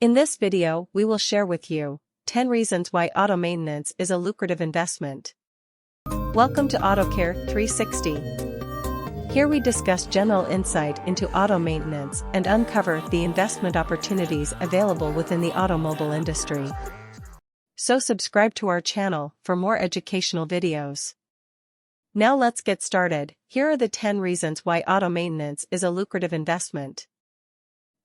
In this video, we will share with you 10 reasons why auto maintenance is a lucrative investment. Welcome to AutoCare 360. Here we discuss general insight into auto maintenance and uncover the investment opportunities available within the automobile industry. So subscribe to our channel for more educational videos. Now let's get started. Here are the 10 reasons why auto maintenance is a lucrative investment.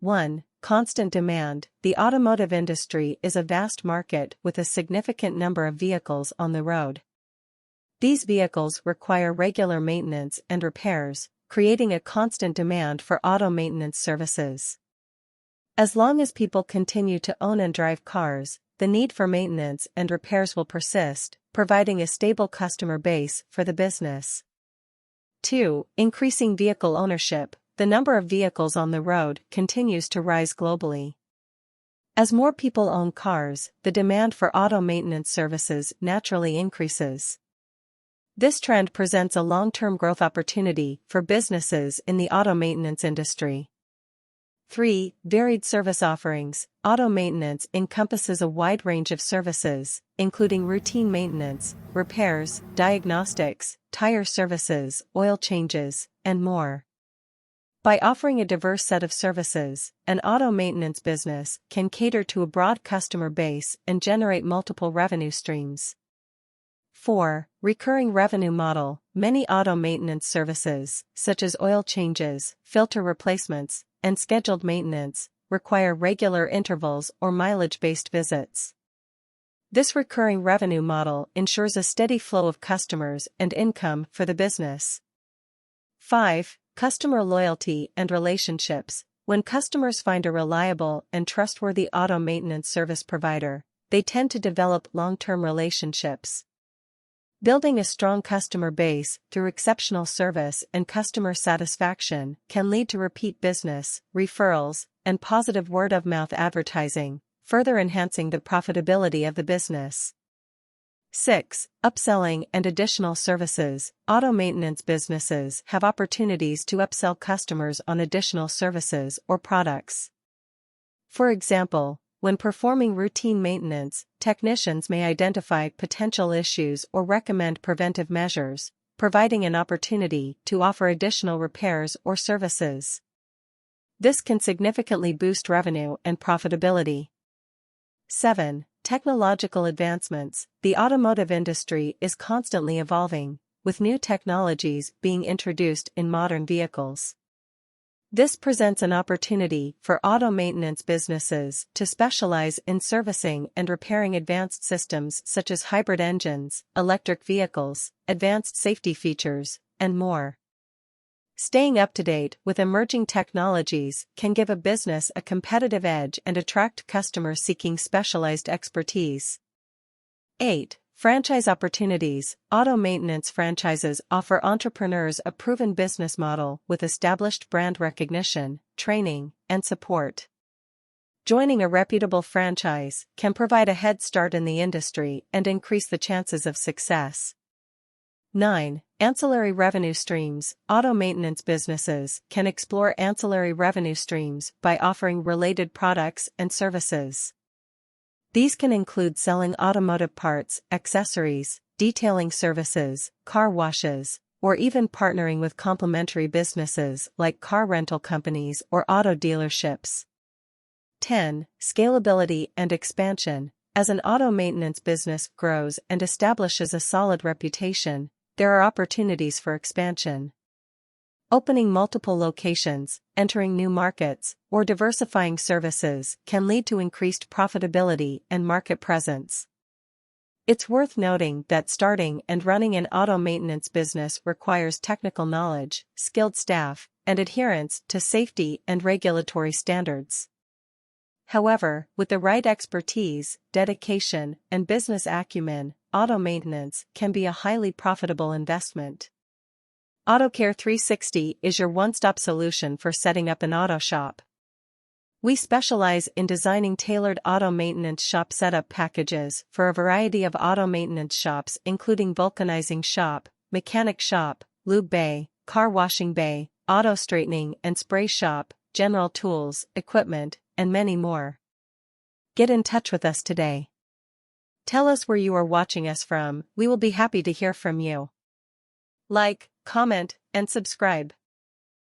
1. Constant demand. The automotive industry is a vast market with a significant number of vehicles on the road. These vehicles require regular maintenance and repairs, creating a constant demand for auto maintenance services. As long as people continue to own and drive cars, the need for maintenance and repairs will persist, providing a stable customer base for the business. 2. Increasing vehicle ownership. The number of vehicles on the road continues to rise globally. As more people own cars, the demand for auto maintenance services naturally increases. This trend presents a long-term growth opportunity for businesses in the auto maintenance industry. 3. Varied service offerings. Auto maintenance encompasses a wide range of services, including routine maintenance, repairs, diagnostics, tire services, oil changes, and more. By offering a diverse set of services, an auto maintenance business can cater to a broad customer base and generate multiple revenue streams. 4. Recurring revenue model. Many auto maintenance services, such as oil changes, filter replacements, and scheduled maintenance, require regular intervals or mileage-based visits. This recurring revenue model ensures a steady flow of customers and income for the business. 5. Customer loyalty and relationships. When customers find a reliable and trustworthy auto maintenance service provider, they tend to develop long-term relationships. Building a strong customer base through exceptional service and customer satisfaction can lead to repeat business, referrals, and positive word-of-mouth advertising, further enhancing the profitability of the business. 6. Upselling and additional services. Auto maintenance businesses have opportunities to upsell customers on additional services or products. For example, when performing routine maintenance, technicians may identify potential issues or recommend preventive measures, providing an opportunity to offer additional repairs or services. This can significantly boost revenue and profitability. 7. Technological advancements. The automotive industry is constantly evolving, with new technologies being introduced in modern vehicles. This presents an opportunity for auto maintenance businesses to specialize in servicing and repairing advanced systems such as hybrid engines, electric vehicles, advanced safety features, and more. Staying up to date with emerging technologies can give a business a competitive edge and attract customers seeking specialized expertise. 8. Franchise opportunities. Auto maintenance franchises offer entrepreneurs a proven business model with established brand recognition, training, and support. Joining a reputable franchise can provide a head start in the industry and increase the chances of success. 9. Ancillary revenue streams. Auto maintenance businesses can explore ancillary revenue streams by offering related products and services. These can include selling automotive parts, accessories, detailing services, car washes, or even partnering with complementary businesses like car rental companies or auto dealerships. 10. Scalability and expansion. As an auto maintenance business grows and establishes a solid reputation, there are opportunities for expansion. Opening multiple locations, entering new markets, or diversifying services can lead to increased profitability and market presence. It's worth noting that starting and running an auto maintenance business requires technical knowledge, skilled staff, and adherence to safety and regulatory standards. However, with the right expertise, dedication, and business acumen, auto maintenance can be a highly profitable investment. AutoCare 360 is your one-stop solution for setting up an auto shop. We specialize in designing tailored auto maintenance shop setup packages for a variety of auto maintenance shops including vulcanizing shop, mechanic shop, lube bay, car washing bay, auto straightening and spray shop, general tools, equipment, and many more. Get in touch with us today. Tell us where you are watching us from, we will be happy to hear from you. Like, comment, and subscribe.